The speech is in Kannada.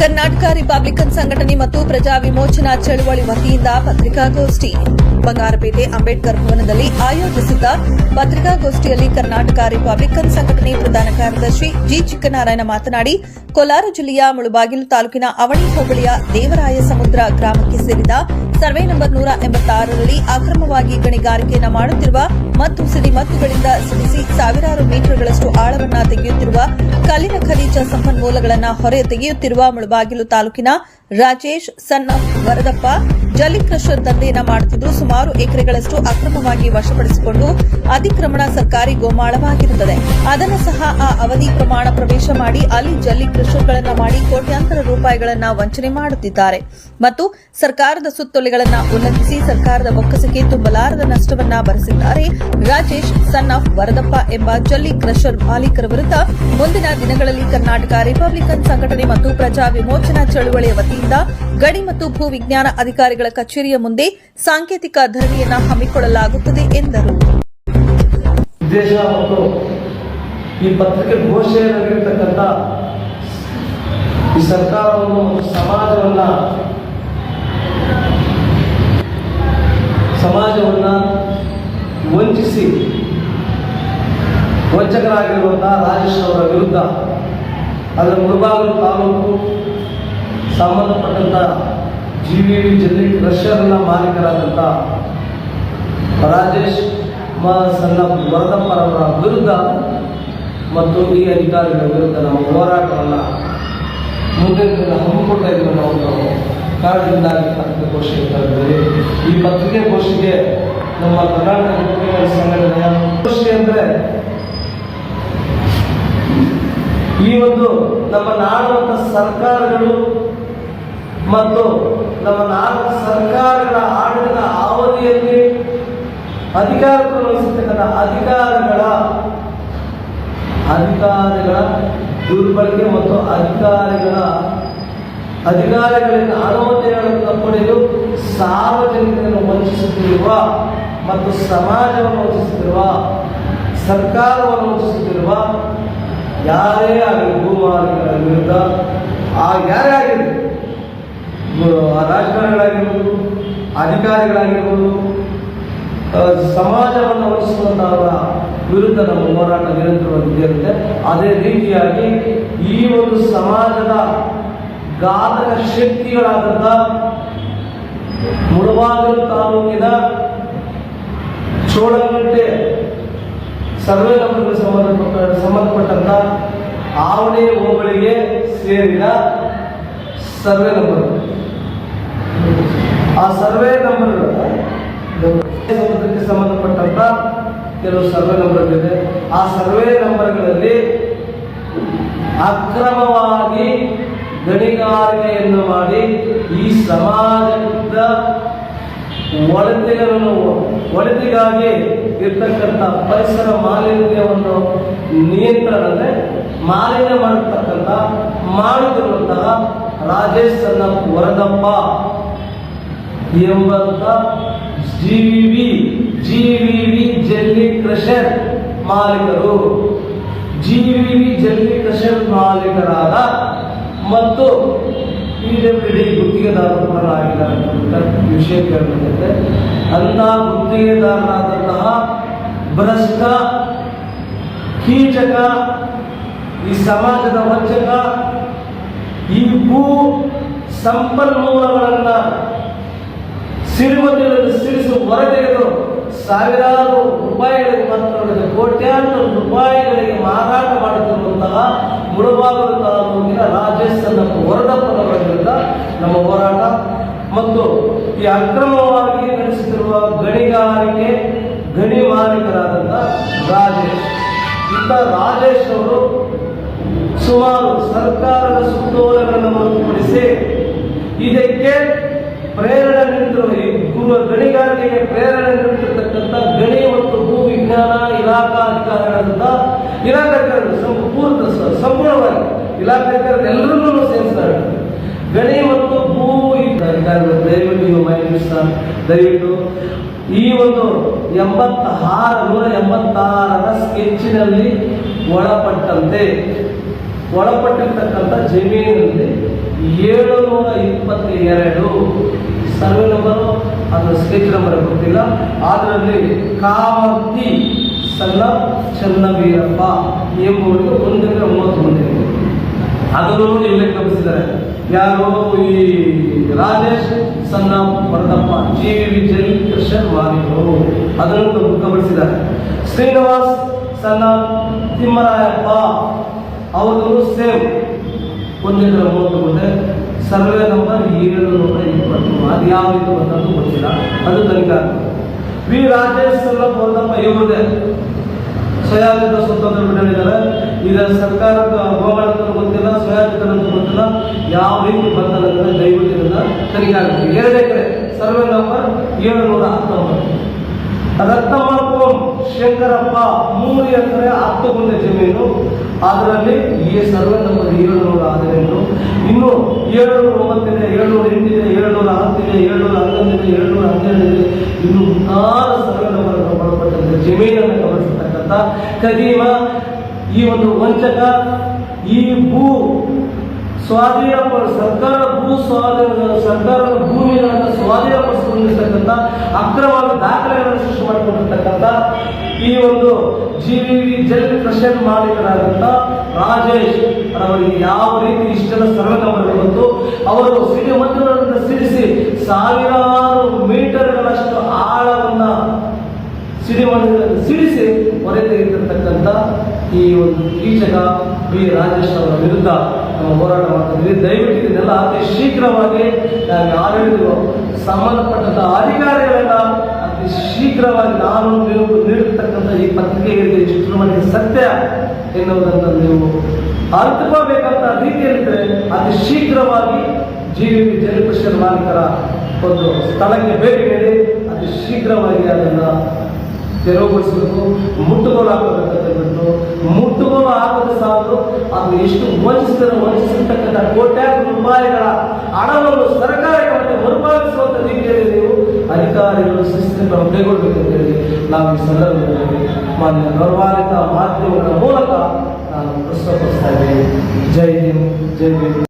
ಕರ್ನಾಟಕ ರಿಪಬ್ಲಿಕನ್ ಸಂಘಟನೆ ಮತ್ತು ಪ್ರಜಾ ವಿಮೋಚನಾ ಚಳವಳಿ ವತಿಯಿಂದ ಪತ್ರಿಕಾಗೋಷ್ಠಿ ಬಂಗಾರಪೇಟೆ ಅಂಬೇಡ್ಕರ್ ಭವನದಲ್ಲಿ ಆಯೋಜಿಸಿದ್ದ ಪತ್ರಿಕಾಗೋಷ್ಠಿಯಲ್ಲಿ ಕರ್ನಾಟಕ ರಿಪಬ್ಲಿಕನ್ ಸಂಘಟನೆ ಪ್ರಧಾನ ಕಾರ್ಯದರ್ಶಿ ಜಿ ಚಿಕ್ಕನಾರಾಯಣ ಮಾತನಾಡಿ, ಕೋಲಾರ ಜಿಲ್ಲೆಯ ಮುಳಬಾಗಿಲು ತಾಲೂಕಿನ ಅವಳಿ ಹೋಬಳಿಯ ದೇವರಾಯ ಸಮುದ್ರ ಗ್ರಾಮಕ್ಕೆ ಸೇರಿದ ಸರ್ವೆ ನಂಬರ್ 186ರಲ್ಲಿ ಅಕ್ರಮವಾಗಿ ಗಣಿಗಾರಿಕೆಯನ್ನು ಮಾಡುತ್ತಿರುವ ಮತ್ತು ಸಿಡಿಮದ್ದುಗಳಿಂದ ಸಿಡಿಸಿ ಸಾವಿರಾರು ಮೀಟರ್ಗಳಷ್ಟು ಆಳವನ್ನು ತೆಗೆಯುತ್ತಿರುವ ಕಲ್ಲಿನ ಖನಿಜ ಸಂಪನ್ಮೂಲಗಳನ್ನು ಹೊರ ತೆಗೆಯುತ್ತಿರುವ ಮುಳಬಾಗಿಲು ತಾಲೂಕಿನ ರಾಜೇಶ್ ಸನ್ ಆಫ್ ವರದಪ್ಪ ಜಲ್ಲಿ ಕ್ರಷರ್ ದಂಧೆಯನ್ನು ಮಾಡುತ್ತಿದ್ದು ಸುಮಾರು ಎಕರೆಗಳಷ್ಟು ಅಕ್ರಮವಾಗಿ ವಶಪಡಿಸಿಕೊಂಡು ಅತಿಕ್ರಮಣ ಸರ್ಕಾರಿ ಗೋಮಾಳವಾಗಿರುತ್ತದೆ. ಅದನ್ನು ಸಹ ಆ ಅವಧಿ ಪ್ರಮಾಣ ಪ್ರವೇಶ ಮಾಡಿ ಅಲ್ಲಿ ಜಲ್ಲಿ ಕ್ರಷರ್ಗಳನ್ನು ಮಾಡಿ ಕೋಟ್ಯಾಂತರ ರೂಪಾಯಿಗಳನ್ನು ವಂಚನೆ ಮಾಡುತ್ತಿದ್ದಾರೆ ಮತ್ತು ಸರ್ಕಾರದ ಸುತ್ತೋಲೆಗಳನ್ನು ಉಲ್ಲಂಘಿಸಿ ಸರ್ಕಾರದ ಬೊಕ್ಕಸಕ್ಕೆ ತುಂಬಲಾರದ ನಷ್ಟವನ್ನ ಭರಿಸಿದ್ದಾರೆ. ರಾಜೇಶ್ ಸನ್ ಆಫ್ ವರದಪ್ಪ ಎಂಬ ಜಲ್ಲಿ ಕ್ರಷರ್ ಮಾಲೀಕರ ವಿರುದ್ಧ ಮುಂದಿನ ದಿನಗಳಲ್ಲಿ ಕರ್ನಾಟಕ ರಿಪಬ್ಲಿಕನ್ ಸಂಘಟನೆ ಮತ್ತು ಪ್ರಜಾ ವಿಮೋಚನಾ ಚಳವಳಿಯ ವತಿಯಿಂದ ಗಣಿ ಮತ್ತು ಭೂ ವಿಜ್ಞಾನ ಅಧಿಕಾರಿಗಳ ಕಚೇರಿಯ ಮುಂದೆ ಸಾಂಕೇತಿಕ ಧರಣಿಯನ್ನು ಹಮ್ಮಿಕೊಳ್ಳಲಾಗುತ್ತದೆ ಎಂದರು. ಉದ್ದೇಶ ಮತ್ತು ಈ ಪತ್ರಿಕೆ ಘೋಷಣೆಯಾಗಿರ್ತಕ್ಕಂಥ ಈ ಸರ್ಕಾರವನ್ನು ಮತ್ತು ಸಮಾಜವನ್ನ ವಂಚಿಸಿ ವಂಚಕರಾಗಿರುವಂತಹ ರಾಜೇಶ್ ಅವರ ವಿರುದ್ಧ ಅದರ ಮುಳಬಾಗಿಲು ತಾಲೂಕು ಸಂಬಂಧಪಟ್ಟಂತ ಜಿವಿವಿ ಜಲ್ಲಿ ಕ್ರಷರ್ನ ಮಾಲೀಕರಾದಂಥ ರಾಜೇಶ್ ಸಣ್ಣ ವರದಪ್ಪರವರ ವಿರುದ್ಧ ಮತ್ತು ಈ ಅಧಿಕಾರಿಗಳ ವಿರುದ್ಧ ನಮ್ಮ ಹೋರಾಟವನ್ನು ಮುಂದಿನ ಹಮ್ಮಿಕೊಳ್ತಾ ಇದ್ದೀವಿ. ನಾವು ಕಾರಣದಿಂದಾಗಿ ಪತ್ರಿಕಾಗೋಷ್ಠಿ ಇದ್ದೀವಿ. ಈ ಪತ್ರಿಕಾಗೋಷ್ಠಿಗೆ ನಮ್ಮ ಕರ್ನಾಟಕ ರಿಪಬ್ಲಿಕನ್ ಸಂಘಟನೆಯ ಗೋಷ್ಠಿ ಅಂದರೆ ಈ ಒಂದು ನಮ್ಮ ನಾಡುವಂಥ ಸರ್ಕಾರಗಳು ಮತ್ತು ನಮ್ಮ ನಾಡಿನ ಸರ್ಕಾರಗಳ ಆಡಳಿತ ಅವಧಿಯಲ್ಲಿ ಅಧಿಕಾರವನ್ನು ವಹಿಸತಕ್ಕಂಥ ಅಧಿಕಾರಿಗಳ ದುರ್ಬಳಕೆ ಮತ್ತು ಅಧಿಕಾರಿಗಳಿಂದ ಅನುಮತಿಗಳನ್ನು ಪಡೆದು ಸಾರ್ವಜನಿಕರನ್ನು ವಂಚಿಸುತ್ತಿರುವ ಮತ್ತು ಸಮಾಜವನ್ನು ವಂಚಿಸುತ್ತಿರುವ ಸರ್ಕಾರವನ್ನು ವಂಚಿಸುತ್ತಿರುವ ಯಾರೇ ಆಗಲಿ ಭೂಮಾಲೀಕರ ವಿರುದ್ಧ ಯಾರೇ ಆಗಿರಲಿ, ರಾಜಕಾರಣಿಗಳಾಗಿರ್ಬೋದು, ಅಧಿಕಾರಿಗಳಾಗಿರ್ಬೋದು, ಸಮಾಜವನ್ನು ವಂಚಿಸುವಂತಹವರ ವಿರುದ್ಧ ನಮ್ಮ ಹೋರಾಟ ನಿರಂತರವಾಗಿ ಇರುತ್ತೆ. ಅದೇ ರೀತಿಯಾಗಿ ಈ ಒಂದು ಸಮಾಜದ ಘಾತಕ ಶಕ್ತಿಗಳಾದಂಥ ಮುಳಬಾಗಿಲು ತಾಲೂಕಿನ ಚೋಳಗಟ್ಟೆ ಸರ್ವೆ ನಂಬರ್ಗೆ ಸಂಬಂಧಪಟ್ಟಂತ ಆವಣಿ ಹೋಬಳಿಗೆ ಸೇರಿದ ಸರ್ವೆ ನಂಬರ್, ಆ ಸರ್ವೆ ನಂಬರ್ಗಳು ಸಮುದ್ರಕ್ಕೆ ಸಂಬಂಧಪಟ್ಟಂತ ಕೆಲವು ಸರ್ವೆ ನಂಬರ್ಗಳಿದೆ. ಆ ಸರ್ವೆ ನಂಬರ್ಗಳಲ್ಲಿ ಅಕ್ರಮವಾಗಿ ಗಣಿಗಾರಿಕೆಯನ್ನು ಮಾಡಿ ಈ ಸಮಾಜದ ಒಳಿತಿಗಾಗಿ ಇರ್ತಕ್ಕಂಥ ಪರಿಸರ ಮಾಲಿನ್ಯವನ್ನು ನಿಯಂತ್ರಣಕ್ಕೆ ಮಾಲಿನ್ಯ ಮಾಡುತ್ತಿರುವಂತಹ ರಾಜೇಶ್ ಸಣ್ಣ ವರದಪ್ಪ ಎಂಬಂತ ಜಿವಿವಿ ಜಲ್ಲಿ ಕ್ರಷರ್ ಮಾಲೀಕರು, ಜಿವಿವಿ ಜಲ್ಲಿ ಕ್ರಷರ್ ಮಾಲೀಕರಾದ ಮತ್ತು PWD ಗುತ್ತಿಗೆದಾರರಾಗಿದ್ದಾರೆ ವಿಷಯ ಕೇಳಿದೆ. ಅಂತ ಗುತ್ತಿಗೆದಾರರಾದಂತಹ ಭ್ರಷ್ಟ ಕೀಚಕ, ಈ ಸಮಾಜದ ವಂಚಕ, ಈ ಭೂ ಸಂಪನ್ಮೂಲಗಳನ್ನ ಸಿಡಿಮದ್ದುಗಳನ್ನು ಸಿಡಿಸಿ ಹೊರತೆಗೆದು ಸಾವಿರಾರು ರೂಪಾಯಿಗಳಿಗೆ ಮಾತ್ರ ಕೋಟ್ಯಾಂತರ ರೂಪಾಯಿಗಳಿಗೆ ಮಾರಾಟ ಮಾಡುತ್ತಿರುವಂತಹ ಮುಳಬಾಗಿಲು ತಾಲೂಕಿನ ರಾಜೇಶ್ ಸಣ್ಣ ವರದಪ್ಪನವರ ವಿರುದ್ಧ ನಮ್ಮ ಹೋರಾಟ ಮತ್ತು ಈ ಅಕ್ರಮವಾಗಿ ನಡೆಸುತ್ತಿರುವ ಗಣಿ ಮಾಲೀಕರಾದಂಥ ರಾಜೇಶ್ ಅವರು ಸುಮಾರು ಸರ್ಕಾರದ ಸುತ್ತೋಲೆಗಳನ್ನು ಹೊರತುಪಡಿಸಿ ಇದಕ್ಕೆ ಪ್ರೇರಣೆ ನೀಡುತ್ತಿರುವ ಗಣಿಗಾರಿಕೆಗೆ ಪ್ರೇರಣೆ ನೀಡುತ್ತಿರ್ತಕ್ಕಂಥ ಗಣಿ ಮತ್ತು ಭೂ ವಿಜ್ಞಾನ ಇಲಾಖಾ ಇಲಾಖಾಧಿಕಾರಿಗಳು ಸಂಪೂರ್ಣವಾಗಿ ಇಲಾಖಾಧಿಕಾರಿಗಳೆಲ್ಲರನ್ನೂ ಸೇರಿಸ್ತಾರೆ. ಗಣಿ ಮತ್ತು ಭೂ ಅಧಿಕಾರಿಗಳು ದಯವಿಟ್ಟು ಈ ಒಂದು 186ರ ಸ್ಕೆಚ್ಚಿನಲ್ಲಿ ಒಳಪಟ್ಟಿರ್ತಕ್ಕಂಥ ಜಮೀನಿನಲ್ಲಿ 722 ಸರ್ವೆ ನಂಬರು ಅದು ಸ್ಕೆಚ್ ನಂಬರ್ ಗೊತ್ತಿಲ್ಲ. ಅದರಲ್ಲಿ ಕಾಮರ್ತಿ ಸಣ್ಣ ಚನ್ನವೀರಪ್ಪ ಎಂಬುವರಿಗೆ 130 ಮಂದಿ ಅದನ್ನು ಇಲ್ಲೇ ಗಮನಿಸಿದ್ದಾರೆ. ಯಾರು? ಈ ರಾಜೇಶ್ ಸಣ್ಣ ವರದಪ್ಪ GVV ಜೈಲ್ ಕ್ರಿಶ್ಚಿಯನ್ ಮಾಲೀಕರು ಅದನ್ನು ಗಮನಿಸಿದ್ದಾರೆ. ಶ್ರೀನಿವಾಸ್ ಸಣ್ಣ ತಿಮ್ಮರಾಯಪ್ಪ ಅವರನ್ನು ಸೇಮ್ 130 ಮಂದಿ ಸರ್ವೆ ನಂಬರ್ 720. ಅದು ಯಾವ ರೀತಿ ಬಂದದ್ದು ಗೊತ್ತಿಲ್ಲ, ಅದು ತನಿಖೆ. ವಿ ರಾಜೇಶ್ ಸಣ್ಣ ವರದಪ್ಪ ಇವರದೇ ಸ್ವಯಾಜಿತ ಸ್ವತಂತ್ರ ಬಿಡಲಿದ್ದಾರೆ. ಇದರ ಸರ್ಕಾರದ ಗೋಮಾಳಕ್ಕೂ ಗೊತ್ತಿಲ್ಲ, ಸ್ವಯಾಜಿತನಂತೂ ಗೊತ್ತಿಲ್ಲ. ಯಾವ ರೀತಿ ಬಂದದಂದ್ರೆ ದಯವಿಟ್ಟು ಇದನ್ನ ತನಿಖೆ ಆಗುತ್ತೆ. 2 ಎಕರೆ ಸರ್ವೆ ನಂಬರ್ 719. ರತ್ನಮ್ಮ ಶಂಕರಪ್ಪ 3 ಎಕರೆ 10 ಗುಂಟೆ ಜಮೀನು. ಅದರಲ್ಲಿ ಈ ಸರ್ವೆ ನಂಬರ್ 718. ಇನ್ನು 709 ಇದೆ, 708 ಇದೆ, 710 ಇದೆ, 711 ಇದೆ, 712 ಇದೆ. ಇನ್ನು 6 ಸರ್ವೆ ನಂಬರ್ ಒಳಪಟ್ಟಂತೆ ಜಮೀನನ್ನು ಗಮನಿಸತಕ್ಕಂಥ ಕದೀಮ ಈ ಒಂದು ವಂಚಕ ಈ ಭೂ ಸ್ವಾಧೀನ ಸರ್ಕಾರದ ಭೂಮಿಗಳನ್ನು ಸ್ವಾಧೀನಪಡಿಸಿಕೊಂಡಿರ್ತಕ್ಕಂಥ ಅಕ್ರಮವಾಗಿ ದಾಖಲೆಗಳನ್ನು ಸೃಷ್ಟಿ ಮಾಡಿಕೊಂಡಿರ್ತಕ್ಕಂಥ ಈ ಒಂದು GVV ಜೈಲ್ ಕ್ರಿಶ್ಚಿಯನ್ ಮಾಲೀಕರಾದಂಥ ರಾಜೇಶ್ ಅವರಿಗೆ ಯಾವ ರೀತಿ ಇಷ್ಟೆಲ್ಲ ಸರ್ವೆ ನಂಬರ್ ಬಂತು. ಅವರು ಸಿಡಿ ಮಧ್ಯದಿಂದ ಸಿಡಿಸಿ ಸಾವಿರಾರು ಮೀಟರ್ಗಳಷ್ಟು ಆಳವನ್ನ ಸಿಡಿಸಿ ಹೊರೆ ತೆಗೆದಿರ್ತಕ್ಕಂಥ ಈ ಒಂದು ಕೀಚಕ ಬಿ ರಾಜೇಶ್ ಅವರ ವಿರುದ್ಧ ನಾವು ಹೋರಾಟ ಮಾಡ್ತಿದ್ವಿ. ದಯವಿಟ್ಟು ಇದನ್ನೆಲ್ಲ ಅತಿ ಶೀಘ್ರವಾಗಿ ನಾವು ಆಡಳಿತ ಸಂಬಂಧಪಟ್ಟಂತ ಅಧಿಕಾರಿಗಳನ್ನ ಅತಿ ಶೀಘ್ರವಾಗಿ ನಾನು ನೀಡಿರ್ತಕ್ಕಂಥ ಈ ಪತ್ರಿಕೆಗಳಿಗೆ ಇಷ್ಟರ ಮಟ್ಟಿಗೆ ಸತ್ಯ ಎನ್ನುವುದನ್ನು ನೀವು ಅರ್ಥಕೋಬೇಕಂತ ರೀತಿಯಲ್ಲಿದ್ದರೆ ಅತಿ ಶೀಘ್ರವಾಗಿ GVV ಜೈಲ್ ಕ್ರಿಶ್ಚಿಯನ್ ಮಾಲೀಕರ ಒಂದು ಸ್ಥಳಕ್ಕೆ ಭೇಟಿ ನೀಡಿ ಅತಿ ಶೀಘ್ರವಾಗಿ ಅದನ್ನು ತೆರವುಗೊಳಿಸಬೇಕು. ಮುಟ್ಟುಗೋಲು ಹಾಕಬೇಕಂತ ಮುಟ್ಟುಗೋಲು ಹಾಕದ ಸಾಕು. ಅದು ಎಷ್ಟು ವಂಚಿಸಿರ್ತಕ್ಕಂಥ ಕೋಟ್ಯಾಂತರ ರೂಪಾಯಿಗಳ ಹಣವನ್ನು ಸರ್ಕಾರಕ್ಕೆ ಮತ್ತೆ ಮರುಪಾವತಿಸುವಂತ ರೀತಿಯಲ್ಲಿ ನೀವು ಅಧಿಕಾರಿಗಳು ಶಿಸ್ತನ್ನು ಕೈಗೊಳ್ಳಬೇಕಂತೇಳಿ ನಾವು ಈ ಸಂದರ್ಭದಲ್ಲಿ ಮಾನ್ಯ ಗೌರವಾನ್ವಿತ ಮಾಧ್ಯಮಗಳ ಮೂಲಕ ನಾನು ಪ್ರಸ್ತುತಪಡಿಸ್ತಾ ಇದ್ದೇನೆ. ಜೈ ಹಿಂದ್, ಜೈ ಹಿಂದ್.